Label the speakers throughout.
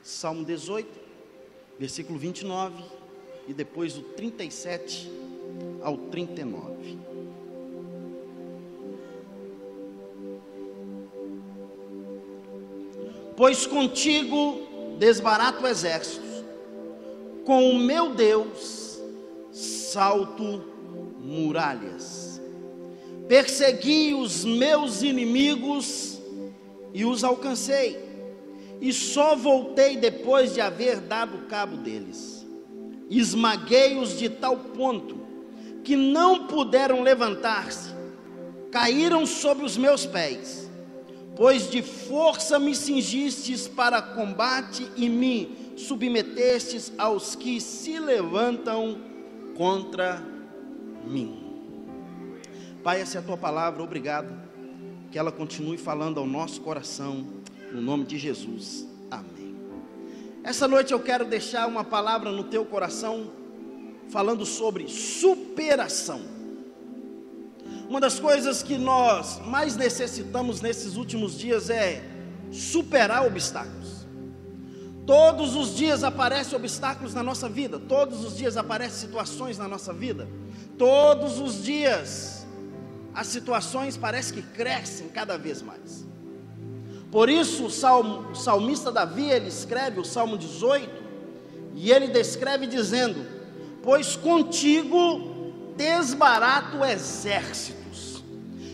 Speaker 1: Salmo 18, versículo 29 e depois do 37 ao 39. Pois contigo desbarato exércitos, com o meu Deus salto muralhas. Persegui os meus inimigos e os alcancei, e só voltei depois de haver dado cabo deles. Esmaguei-os de tal ponto que não puderam levantar-se, caíram sobre os meus pés. Pois de força me cingistes para combate e me submetestes aos que se levantam contra mim. Pai, essa é a tua palavra, obrigado, que ela continue falando ao nosso coração, no nome de Jesus, amém. Essa noite eu quero deixar uma palavra no teu coração, falando sobre superação. Uma das coisas que nós mais necessitamos nesses últimos dias é superar obstáculos. Todos os dias aparecem obstáculos na nossa vida, todos os dias aparecem situações na nossa vida, todos os dias as situações parecem que crescem cada vez mais. Por isso o salmista Davi, ele escreve o Salmo 18, e ele descreve dizendo: pois contigo desbarato exércitos.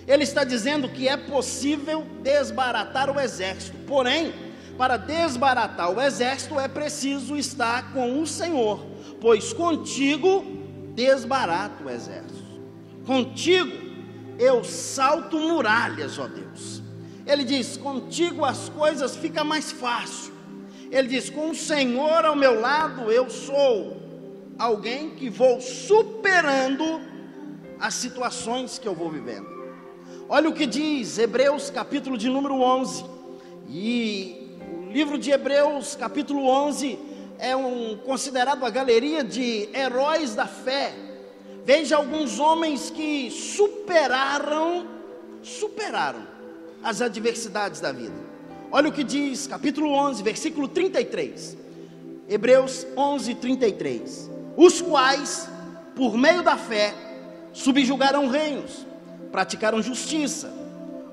Speaker 1: Ele está dizendo que é possível desbaratar o exército, porém, para desbaratar o exército é preciso estar com o Senhor, pois contigo desbarato o exército, contigo eu salto muralhas, ó Deus. Ele diz: contigo as coisas ficam mais fácil. Ele diz: com o Senhor ao meu lado, eu sou alguém que vou superando as situações que eu vou vivendo. Olha o que diz Hebreus capítulo de número 11, e o livro de Hebreus capítulo 11 é considerado a galeria de heróis da fé. Veja alguns homens que superaram as adversidades da vida. Olha o que diz capítulo 11, versículo 33, Hebreus 11, 33, os quais, por meio da fé, subjugaram reinos, praticaram justiça,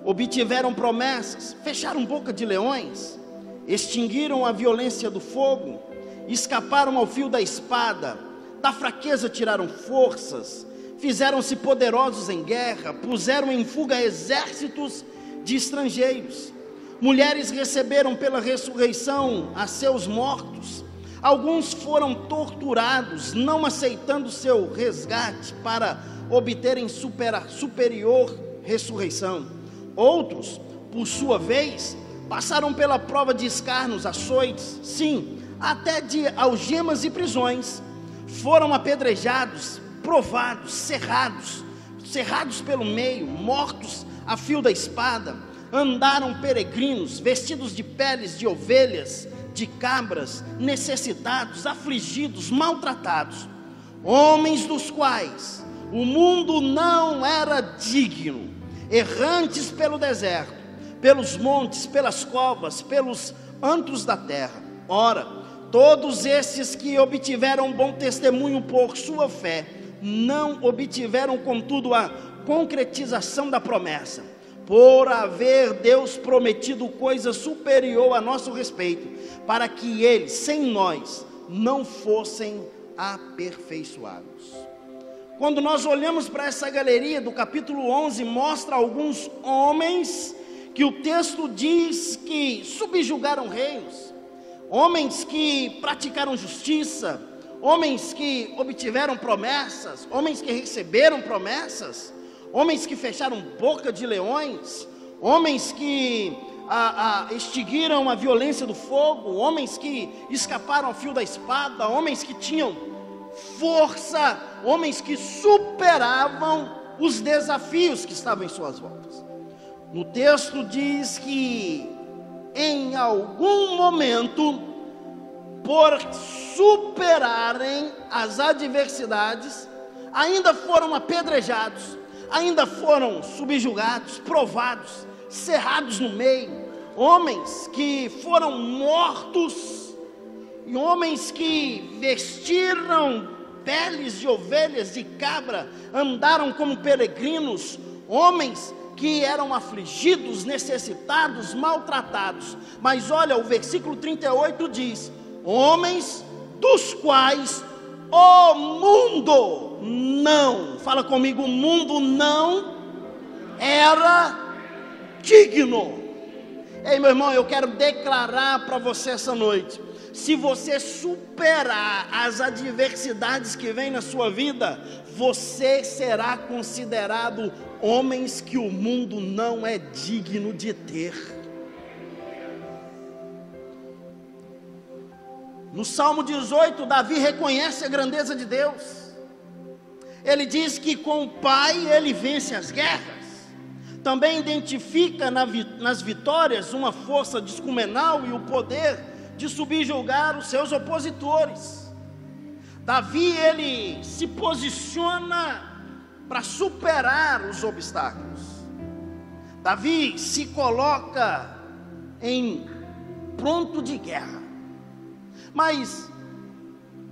Speaker 1: obtiveram promessas, fecharam boca de leões, extinguiram a violência do fogo, escaparam ao fio da espada, da fraqueza tiraram forças, fizeram-se poderosos em guerra, puseram em fuga exércitos de estrangeiros. Mulheres receberam pela ressurreição a seus mortos, alguns foram torturados, não aceitando seu resgate para obterem superior ressurreição. Outros, por sua vez, passaram pela prova de escarnos, açoites, sim, até de algemas e prisões. Foram apedrejados, provados, cerrados pelo meio, mortos a fio da espada. Andaram peregrinos, vestidos de peles de ovelhas, de cabras, necessitados, afligidos, maltratados, homens dos quais o mundo não era digno, errantes pelo deserto, pelos montes, pelas covas, pelos antros da terra. Ora, todos esses que obtiveram bom testemunho por sua fé, não obtiveram contudo a concretização da promessa, por haver Deus prometido coisa superior a nosso respeito, para que eles, sem nós, não fossem aperfeiçoados. Quando nós olhamos para essa galeria do capítulo 11, mostra alguns homens que o texto diz que subjugaram reinos, homens que praticaram justiça, homens que obtiveram promessas, homens que receberam promessas, homens que fecharam boca de leões, homens que extinguiram a violência do fogo, homens que escaparam ao fio da espada, homens que tinham força, homens que superavam os desafios que estavam em suas voltas. No texto diz que em algum momento, por superarem as adversidades, ainda foram apedrejados, ainda foram subjugados, provados, cerrados no meio, homens que foram mortos e homens que vestiram peles de ovelhas e cabra, andaram como peregrinos, homens que eram afligidos, necessitados, maltratados. Mas olha, o versículo 38 diz: homens dos quais o mundo não, fala comigo, o mundo não era digno. Ei, meu irmão, eu quero declarar para você essa noite: se você superar as adversidades que vêm na sua vida, você será considerado homens que o mundo não é digno de ter. No Salmo 18, Davi reconhece a grandeza de Deus. Ele diz que com o Pai ele vence as guerras. Também identifica nas vitórias uma força descomunal e o poder de subjugar os seus opositores. Davi, ele se posiciona para superar os obstáculos. Davi se coloca em pronto de guerra. Mas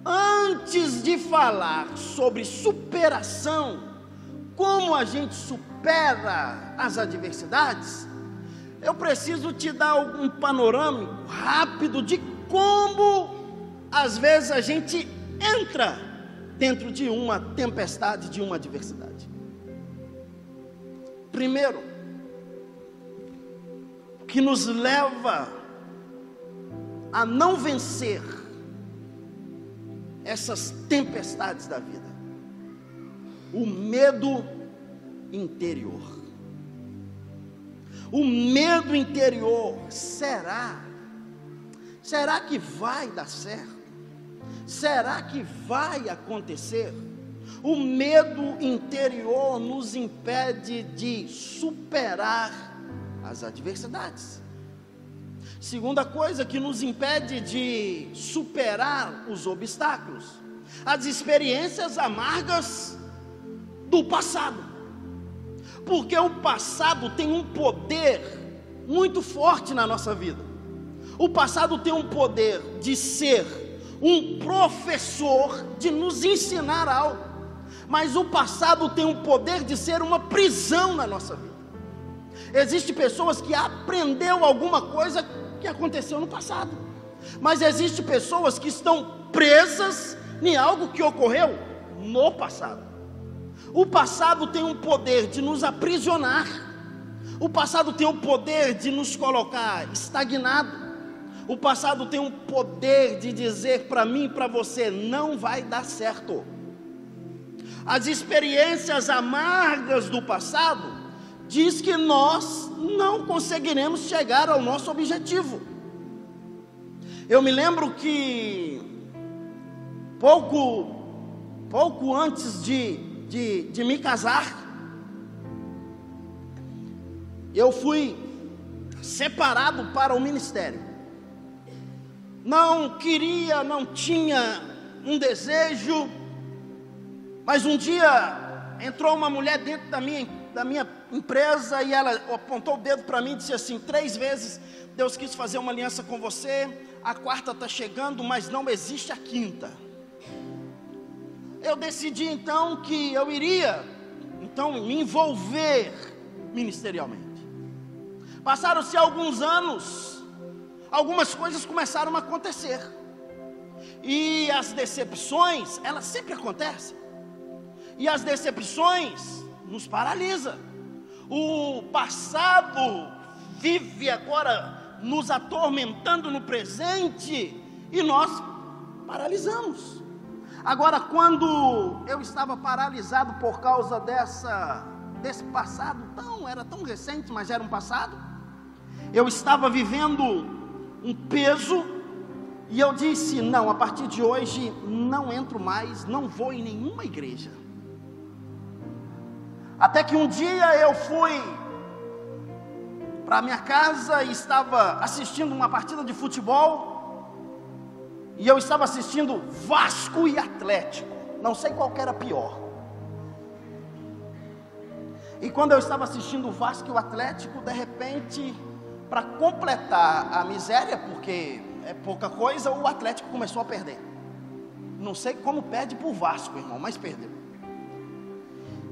Speaker 1: antes de falar sobre superação, como a gente supera as adversidades, eu preciso te dar um panorâmico rápido de como às vezes a gente entra dentro de uma tempestade, de uma adversidade. Primeiro, o que nos leva a não vencer essas tempestades da vida: o medo interior. O medo interior: será que vai dar certo? Será que vai acontecer? O medo interior nos impede de superar as adversidades. Segunda coisa que nos impede de superar os obstáculos: as experiências amargas do passado. Porque o passado tem um poder muito forte na nossa vida. O passado tem um poder de ser um professor, de nos ensinar algo. Mas o passado tem um poder de ser uma prisão na nossa vida. Existem pessoas que aprenderam alguma coisa que aconteceu no passado, mas existem pessoas que estão presas em algo que ocorreu no passado. O passado tem um poder de nos aprisionar. O passado tem um poder de nos colocar estagnado. O passado tem um poder de dizer para mim e para você: não vai dar certo. As experiências amargas do passado diz que nós não conseguiremos chegar ao nosso objetivo. Eu me lembro que pouco antes de me casar, eu fui separado para o ministério. Não queria, não tinha um desejo, mas um dia entrou uma mulher dentro da minha empresa e ela apontou o dedo para mim e disse assim: 3 vezes Deus quis fazer uma aliança com você, a 4ª está chegando, mas não existe a 5ª. Eu decidi então que eu iria me envolver ministerialmente. Passaram-se alguns anos, algumas coisas começaram a acontecer, e as decepções, elas sempre acontecem, e as decepções nos paralisam. O passado vive agora nos atormentando no presente, e nós paralisamos. Agora, quando eu estava paralisado por causa desse passado, era tão recente, mas era um passado, eu estava vivendo um peso, e eu disse: não, a partir de hoje não entro mais, não vou em nenhuma igreja. Até que um dia eu fui para a minha casa e estava assistindo uma partida de futebol, e eu estava assistindo Vasco e Atlético, não sei qual que era pior. E quando eu estava assistindo o Vasco e o Atlético, de repente, para completar a miséria, porque é pouca coisa, o Atlético começou a perder. Não sei como perde por Vasco, irmão, mas perdeu.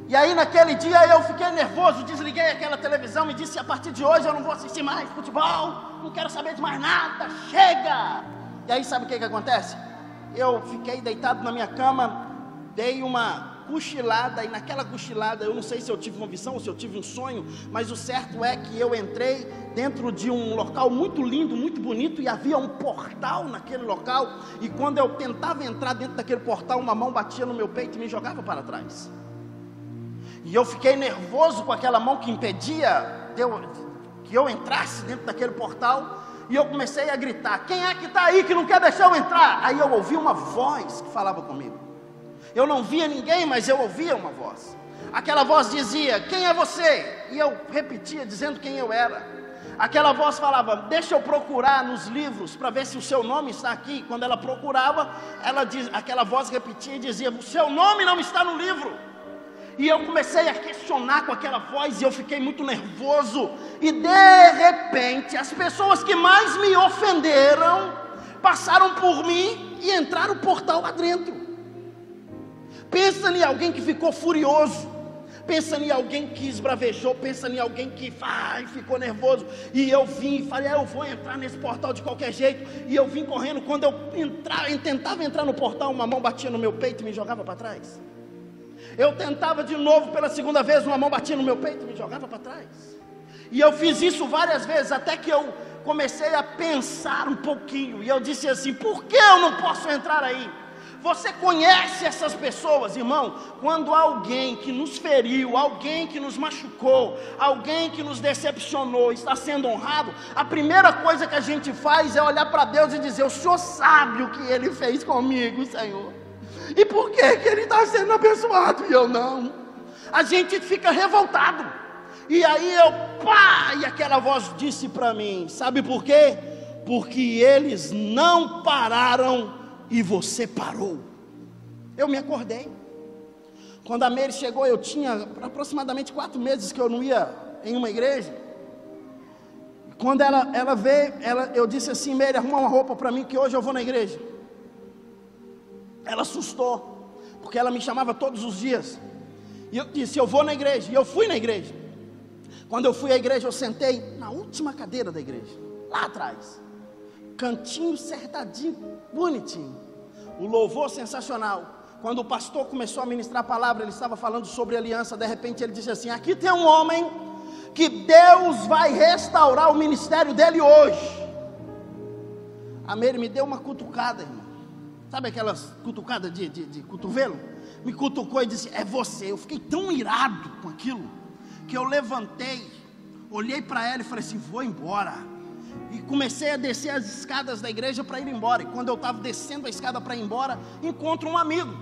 Speaker 1: E aí naquele dia eu fiquei nervoso, desliguei aquela televisão e disse: a partir de hoje eu não vou assistir mais futebol, não quero saber de mais nada, chega! E aí sabe o que acontece? Eu fiquei deitado na minha cama, dei uma cochilada, e naquela cochilada, eu não sei se eu tive uma visão ou se eu tive um sonho, mas o certo é que eu entrei dentro de um local muito lindo, muito bonito, e havia um portal naquele local, e quando eu tentava entrar dentro daquele portal, uma mão batia no meu peito e me jogava para trás, e eu fiquei nervoso com aquela mão que impedia que eu entrasse dentro daquele portal, e eu comecei a gritar: quem é que está aí que não quer deixar eu entrar? Aí eu ouvi uma voz que falava comigo. Eu não via ninguém, mas eu ouvia uma voz. Aquela voz dizia: quem é você? E eu repetia, dizendo quem eu era. Aquela voz falava: deixa eu procurar nos livros, para ver se o seu nome está aqui. Quando ela procurava, aquela voz repetia e dizia: o seu nome não está no livro. E eu comecei a questionar com aquela voz, e eu fiquei muito nervoso. E de repente, as pessoas que mais me ofenderam, passaram por mim e entraram no portal lá dentro. Pensa em alguém que ficou furioso, pensa em alguém que esbravejou, pensa em alguém que ficou nervoso. E eu vim e falei: eu vou entrar nesse portal de qualquer jeito. E eu vim correndo. Quando eu tentava entrar no portal, uma mão batia no meu peito e me jogava para trás. Eu tentava de novo pela segunda vez, uma mão batia no meu peito e me jogava para trás. E eu fiz isso várias vezes, até que eu comecei a pensar um pouquinho, e eu disse assim: por que eu não posso entrar aí? Você conhece essas pessoas, irmão? Quando alguém que nos feriu, alguém que nos machucou, alguém que nos decepcionou está sendo honrado, a primeira coisa que a gente faz é olhar para Deus e dizer: o Senhor sabe o que Ele fez comigo, Senhor, e por que Ele está sendo abençoado e eu não? A gente fica revoltado. E aí e aquela voz disse para mim: sabe por quê? Porque eles não pararam e você parou. Eu me acordei. Quando a Meire chegou, eu tinha aproximadamente 4 meses que eu não ia em uma igreja. Quando ela veio, eu disse assim: Meire, arruma uma roupa para mim que hoje eu vou na igreja. Ela assustou, porque ela me chamava todos os dias. E eu disse: eu vou na igreja. E eu fui na igreja. Quando eu fui à igreja, eu sentei na última cadeira da igreja, lá atrás, cantinho acertadinho, bonitinho, o louvor sensacional. Quando o pastor começou a ministrar a palavra, ele estava falando sobre aliança. De repente ele disse assim: aqui tem um homem que Deus vai restaurar o ministério dele hoje. A Meire me deu uma cutucada, irmão. Sabe aquelas cutucadas de cotovelo? Me cutucou e disse: é você. Eu fiquei tão irado com aquilo, que eu levantei, olhei para ela e falei assim: vou embora. E comecei a descer as escadas da igreja para ir embora. E quando eu estava descendo a escada para ir embora, encontro um amigo.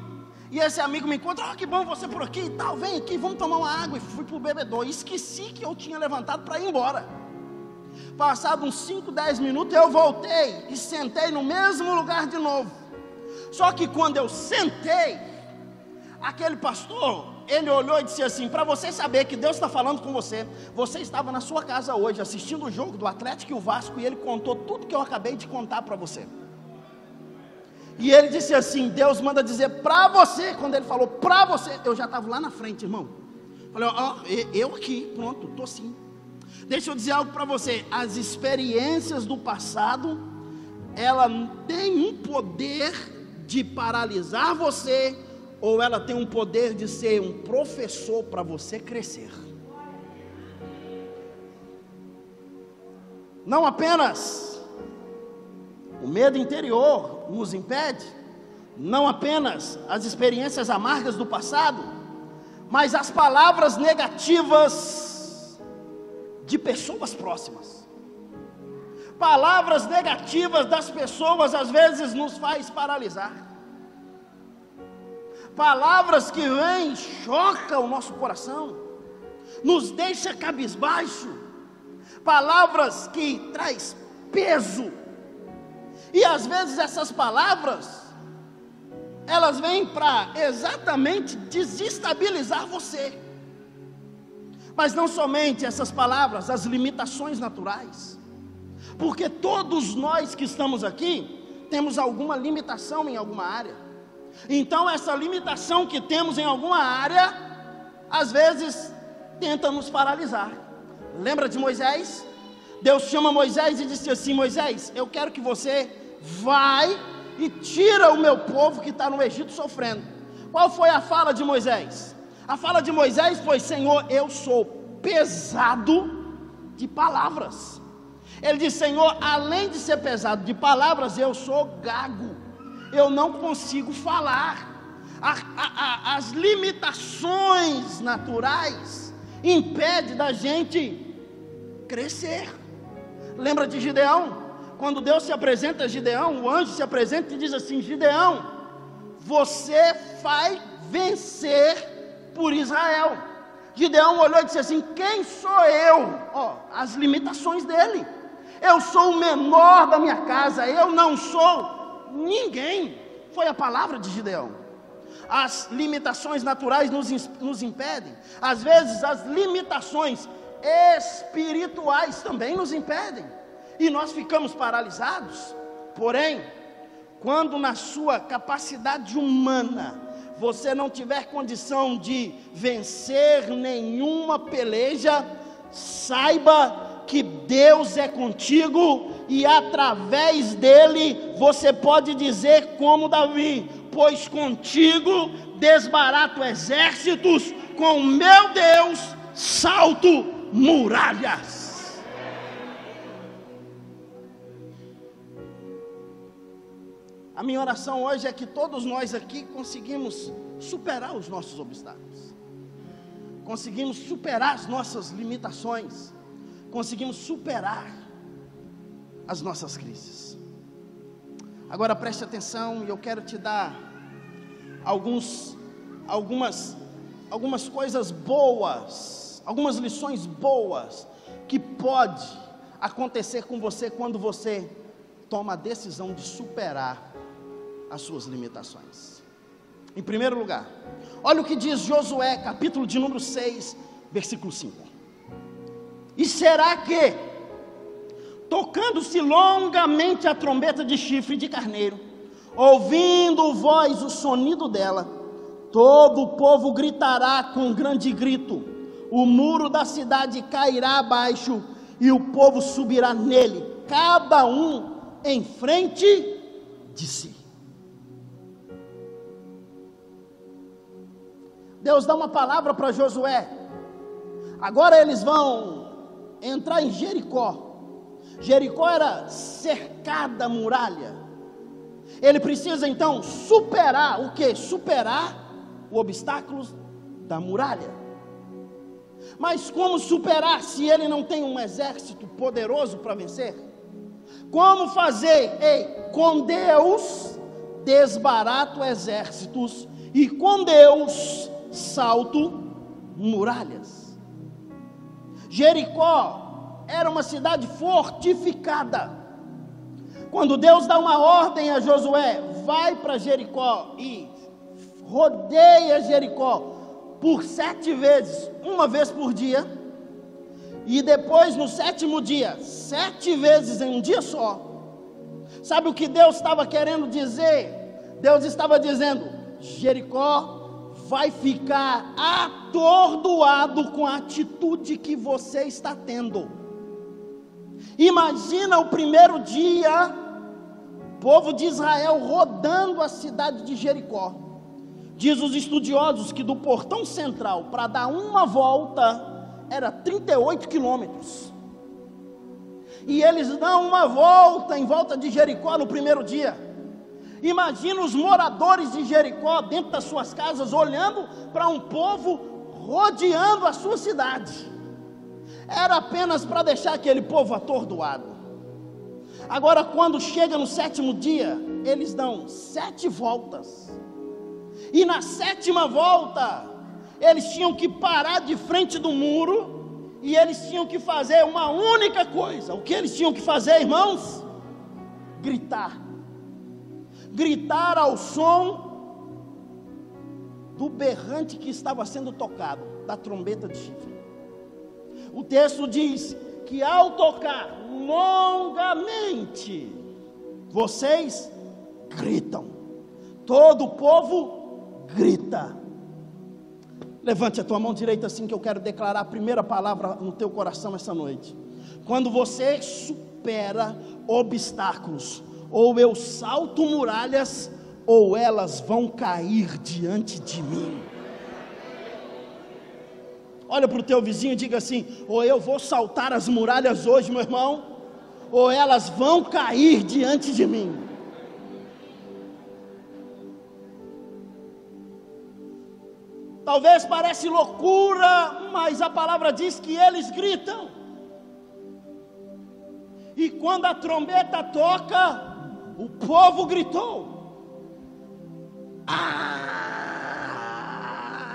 Speaker 1: E esse amigo me encontra: que bom você por aqui e tal, vem aqui, vamos tomar uma água. E fui para o bebedouro, e esqueci que eu tinha levantado para ir embora. Passado uns 5, 10 minutos, eu voltei e sentei no mesmo lugar de novo. Só que quando eu sentei, aquele pastor, ele olhou e disse assim: para você saber que Deus está falando com você, você estava na sua casa hoje, assistindo o jogo do Atlético e o Vasco, e ele contou tudo que eu acabei de contar para você. E ele disse assim: Deus manda dizer para você. Quando ele falou para você, eu já estava lá na frente, irmão. Falei: eu aqui, pronto, estou sim. Deixa eu dizer algo para você: as experiências do passado, ela tem um poder de paralisar você, ou ela tem um poder de ser um professor para você crescer. Não apenas o medo interior nos impede, não apenas as experiências amargas do passado, mas as palavras negativas de pessoas próximas. Palavras negativas das pessoas às vezes nos faz paralisar. Palavras que vêm, chocam o nosso coração, nos deixa cabisbaixo. Palavras que traz peso. E às vezes essas palavras, elas vêm para exatamente desestabilizar você. Mas não somente essas palavras, as limitações naturais. Porque todos nós que estamos aqui temos alguma limitação em alguma área. Então essa limitação que temos em alguma área, às vezes tenta nos paralisar. Lembra de Moisés? Deus chama Moisés e disse assim: Moisés, eu quero que você vai e tira o meu povo que está no Egito sofrendo. Qual foi a fala de Moisés? A fala de Moisés foi: Senhor, eu sou pesado de palavras. Ele disse: Senhor, além de ser pesado de palavras, eu sou gago, eu não consigo falar. As limitações naturais impedem da gente crescer. Lembra de Gideão? Quando Deus se apresenta a Gideão, o anjo se apresenta e diz assim: Gideão, você vai vencer por Israel. Gideão olhou e disse assim: quem sou eu? As limitações dele. Eu sou o menor da minha casa, eu não sou ninguém. Foi a palavra de Gideão. As limitações naturais nos impedem. Às vezes as limitações espirituais também nos impedem, e nós ficamos paralisados. Porém, quando na sua capacidade humana você não tiver condição de vencer nenhuma peleja, saiba que Deus é contigo, e através dele você pode dizer como Davi: pois contigo desbarato exércitos, com meu Deus salto muralhas. A minha oração hoje é que todos nós aqui conseguimos superar os nossos obstáculos, conseguimos superar as nossas limitações, conseguimos superar as nossas crises. Agora preste atenção, e eu quero te dar algumas coisas boas, algumas lições boas que pode acontecer com você quando você toma a decisão de superar as suas limitações. Em primeiro lugar, olha o que diz Josué, capítulo de número 6, versículo 5. E será que, tocando-se longamente a trombeta de chifre de carneiro, ouvindo voz o sonido dela, todo o povo gritará com grande grito, o muro da cidade cairá abaixo, e o povo subirá nele, cada um em frente de si. Deus dá uma palavra para Josué. Agora eles vão entrar em Jericó. Jericó era cercada a muralha. Ele precisa então superar o que? Superar o obstáculo da muralha. Mas como superar se ele não tem um exército poderoso para vencer? Como fazer? Com Deus desbarato exércitos, e com Deus salto muralhas. Jericó era uma cidade fortificada. Quando Deus dá uma ordem a Josué: vai para Jericó e rodeia Jericó por 7 vezes, uma vez por dia, e depois no 7º dia, 7 vezes em um dia só. Sabe o que Deus estava querendo dizer? Deus estava dizendo: Jericó vai ficar atordoado com a atitude que você está tendo. Imagina o primeiro dia, o povo de Israel rodando a cidade de Jericó. Diz os estudiosos que do portão central para dar uma volta era 38 quilômetros. E eles dão uma volta em volta de Jericó no primeiro dia. Imagina os moradores de Jericó dentro das suas casas, olhando para um povo rodeando a sua cidade. Era apenas para deixar aquele povo atordoado. Agora, quando chega no 7º dia, eles dão 7 voltas. E na 7ª volta, eles tinham que parar de frente do muro, e eles tinham que fazer uma única coisa. O que eles tinham que fazer, irmãos? Gritar. Gritar ao som do berrante que estava sendo tocado, da trombeta de chifre. O texto diz que ao tocar longamente, vocês gritam. Todo o povo grita. Levante a tua mão direita assim, que eu quero declarar a primeira palavra no teu coração essa noite. Quando você supera obstáculos, ou eu salto muralhas, ou elas vão cair diante de mim. Olha para o teu vizinho e diga assim: ou eu vou saltar as muralhas hoje, meu irmão, ou elas vão cair diante de mim. Talvez pareça loucura, mas a palavra diz que eles gritam. E quando a trombeta toca, o povo gritou.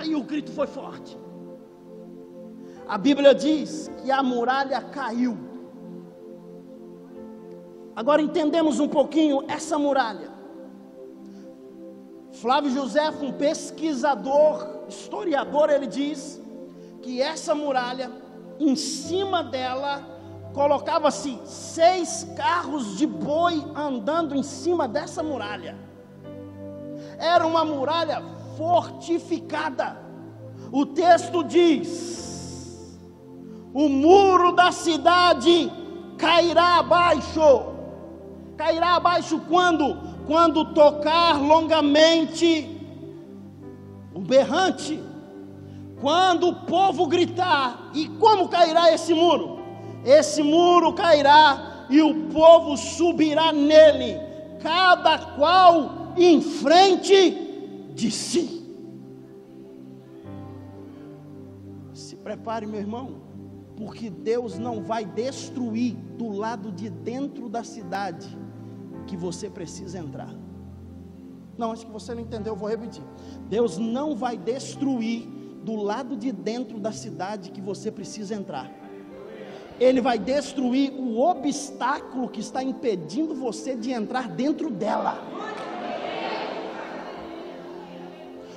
Speaker 1: E o grito foi forte. A Bíblia diz que a muralha caiu. Agora entendemos um pouquinho essa muralha. Flávio José, um pesquisador, historiador, ele diz que essa muralha, em cima dela, colocava-se 6 carros de boi andando em cima dessa muralha. Era uma muralha fortificada. O texto diz: o muro da cidade cairá abaixo. Cairá abaixo quando? Quando tocar longamente o berrante. Quando o povo gritar. E como cairá esse muro? Esse muro cairá e o povo subirá nele, cada qual em frente de si. Se prepare, meu irmão, porque Deus não vai destruir do lado de dentro da cidade que você precisa entrar. Não, acho que você não entendeu, eu vou repetir. Deus não vai destruir do lado de dentro da cidade que você precisa entrar. Ele vai destruir o obstáculo que está impedindo você de entrar dentro dela.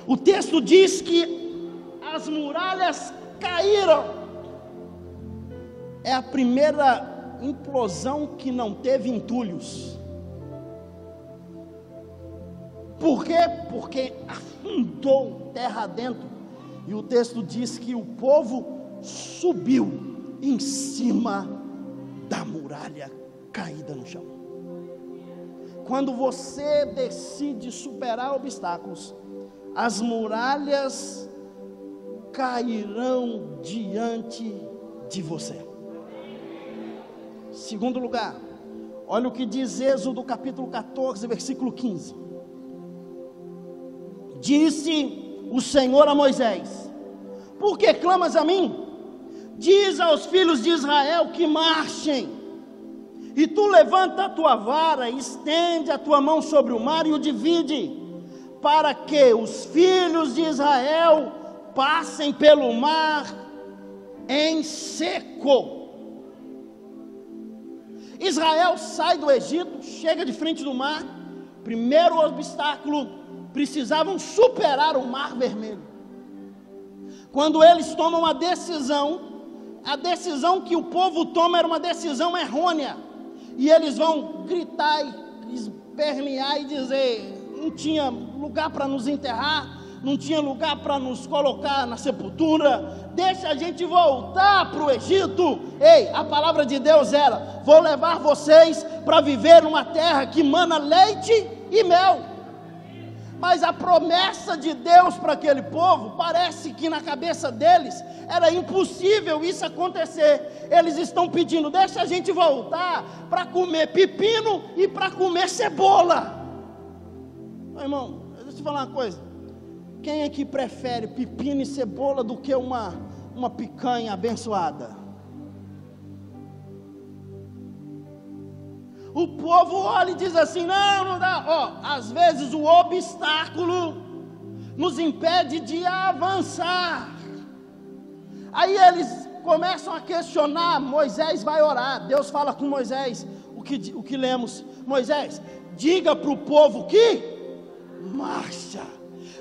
Speaker 1: O texto diz que as muralhas caíram. É a primeira implosão que não teve entulhos. Por quê? Porque afundou terra dentro. E o texto diz que o povo subiu em cima da muralha caída no chão. Quando você decide superar obstáculos, as muralhas cairão diante de você. Segundo lugar, olha o que diz Êxodo capítulo 14, versículo 15. Disse o Senhor a Moisés: por que clamas a mim? Diz aos filhos de Israel que marchem, e tu levanta a tua vara, estende a tua mão sobre o mar e o divide, para que os filhos de Israel passem pelo mar em seco. Israel sai do Egito, chega de frente do mar. Primeiro obstáculo, precisavam superar o mar vermelho. Quando eles tomam a decisão que o povo toma era uma decisão errônea, e eles vão gritar e espernear e dizer: não tinha lugar para nos enterrar, não tinha lugar para nos colocar na sepultura, deixa a gente voltar para o Egito. Ei, a palavra de Deus era: vou levar vocês para viver numa terra que mana leite e mel. Mas a promessa de Deus para aquele povo, parece que na cabeça deles era impossível isso acontecer. Eles estão pedindo: deixa a gente voltar para comer pepino e para comer cebola. Meu irmão, deixa eu te falar uma coisa. Quem é que prefere pepino e cebola do que uma picanha abençoada? O povo olha e diz assim: não dá. Às vezes o obstáculo nos impede de avançar. Aí eles começam a questionar. Moisés vai orar. Deus fala com Moisés o que lemos: Moisés, diga para o povo que marcha,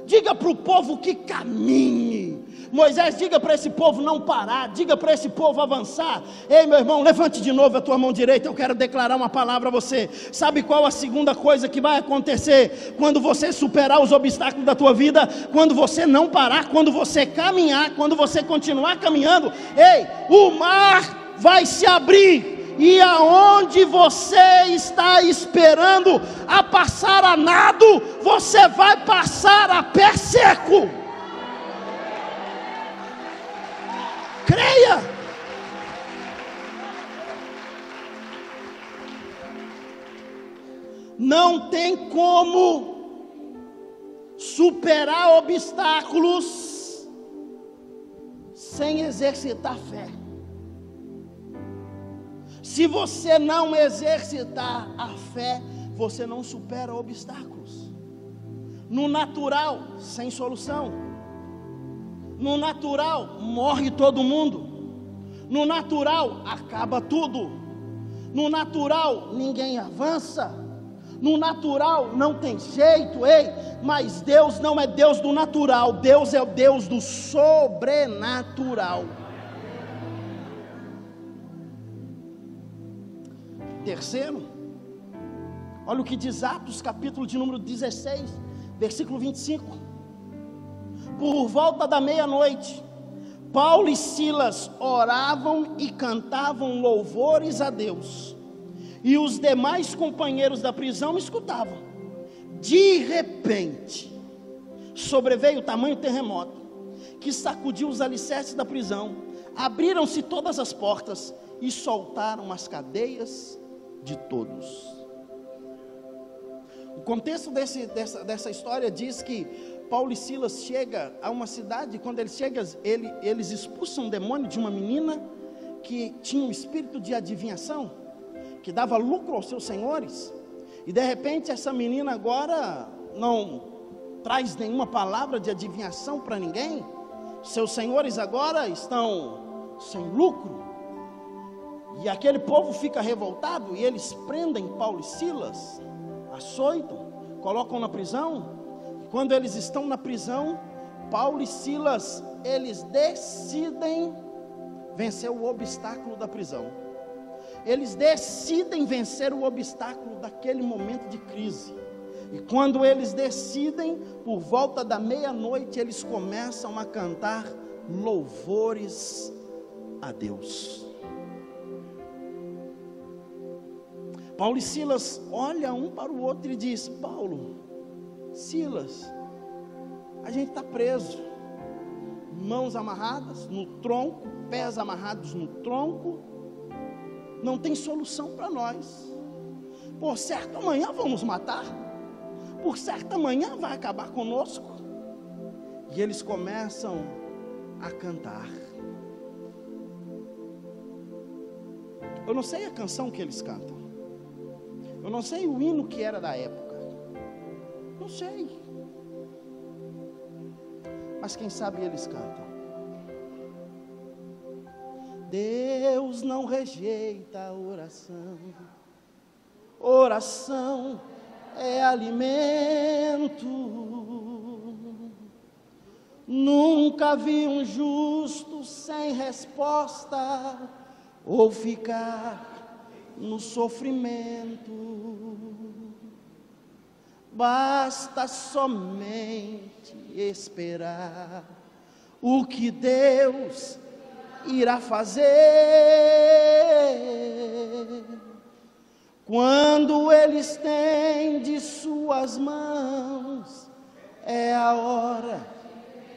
Speaker 1: diga para o povo que caminhe, Moisés, diga para esse povo não parar, diga para esse povo avançar. Ei, meu irmão, levante de novo a tua mão direita, eu quero declarar uma palavra a você. Sabe qual a segunda coisa que vai acontecer quando você superar os obstáculos da tua vida? Quando você não parar, quando você caminhar, quando você continuar caminhando, ei, o mar vai se abrir. E aonde você está esperando a passar a nado, você vai passar a pé seco. Creia. Não tem como superar obstáculos sem exercitar fé. Se você não exercitar a fé, você não supera obstáculos. No natural, sem solução. No natural, morre todo mundo. No natural, acaba tudo. No natural, ninguém avança. No natural, não tem jeito, ei. Mas Deus não é Deus do natural. Deus é o Deus do sobrenatural. Terceiro, olha o que diz Atos, capítulo de número 16, versículo 25. Por volta da meia-noite, Paulo e Silas oravam e cantavam louvores a Deus, e os demais companheiros da prisão escutavam. De repente, sobreveio tamanho terremoto, que sacudiu os alicerces da prisão, abriram-se todas as portas, e soltaram as cadeias de todos. O contexto dessa história diz que Paulo e Silas chegam a uma cidade. Quando eles chegam, eles expulsam um demônio de uma menina que tinha um espírito de adivinhação, que dava lucro aos seus senhores. E de repente essa menina agora não traz nenhuma palavra de adivinhação para ninguém. Seus senhores agora estão sem lucro. E aquele povo fica revoltado e eles prendem Paulo e Silas, açoitam, colocam na prisão. Quando eles estão na prisão, Paulo e Silas, eles decidem vencer o obstáculo da prisão. Eles decidem vencer o obstáculo daquele momento de crise. E quando eles decidem, por volta da meia-noite, eles começam a cantar louvores a Deus. Paulo e Silas olham um para o outro e diz: Paulo, Silas, a gente está preso, mãos amarradas no tronco, pés amarrados no tronco, não tem solução para nós. Por certo amanhã vão nos matar, por certo amanhã vai acabar conosco. E eles começam a cantar. Eu não sei a canção que eles cantam, eu não sei o hino que era da época, não sei, mas quem sabe eles cantam. Deus não rejeita a oração, oração é alimento. Nunca vi um justo sem resposta ou ficar no sofrimento. Basta somente esperar o que Deus irá fazer. Quando Ele estende suas mãos, é a hora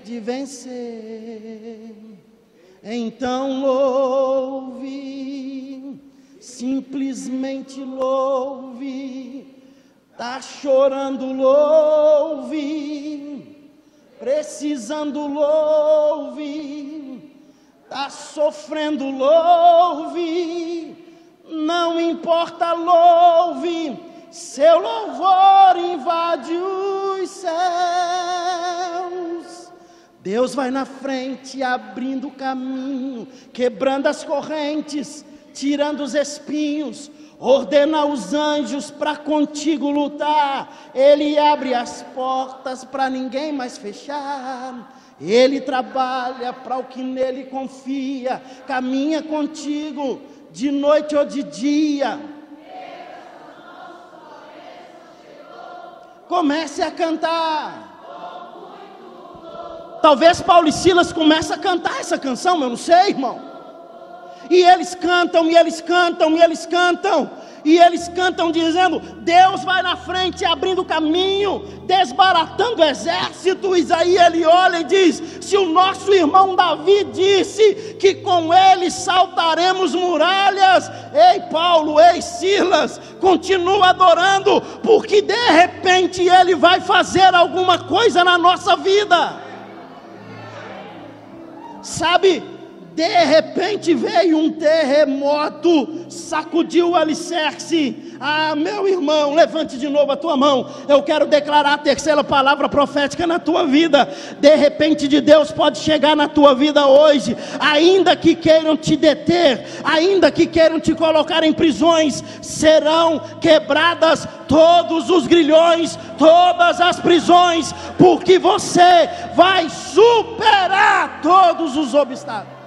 Speaker 1: de vencer. Então louve, simplesmente louve. Tá chorando, louve. Precisando, louve. Tá sofrendo, louve. Não importa, louve. Seu louvor invade os céus. Deus vai na frente, abrindo o caminho, quebrando as correntes, tirando os espinhos, ordena os anjos para contigo lutar. Ele abre as portas para ninguém mais fechar. Ele trabalha para o que nele confia, caminha contigo de noite ou de dia. Comece a cantar. Talvez Paulo e Silas comecem a cantar essa canção, eu não sei, irmão. E eles cantam, e eles cantam, e eles cantam. E eles cantam dizendo: Deus vai na frente, abrindo caminho, desbaratando exércitos. Aí ele olha e diz: se o nosso irmão Davi disse que com ele saltaremos muralhas, ei Paulo, ei Silas, continua adorando, porque de repente ele vai fazer alguma coisa na nossa vida. Sabe? De repente veio um terremoto, sacudiu o alicerce. Ah, meu irmão, levante de novo a tua mão. Eu quero declarar a terceira palavra profética na tua vida. De repente de Deus pode chegar na tua vida hoje. Ainda que queiram te deter, ainda que queiram te colocar em prisões, serão quebradas todos os grilhões, todas as prisões, porque você vai superar todos os obstáculos.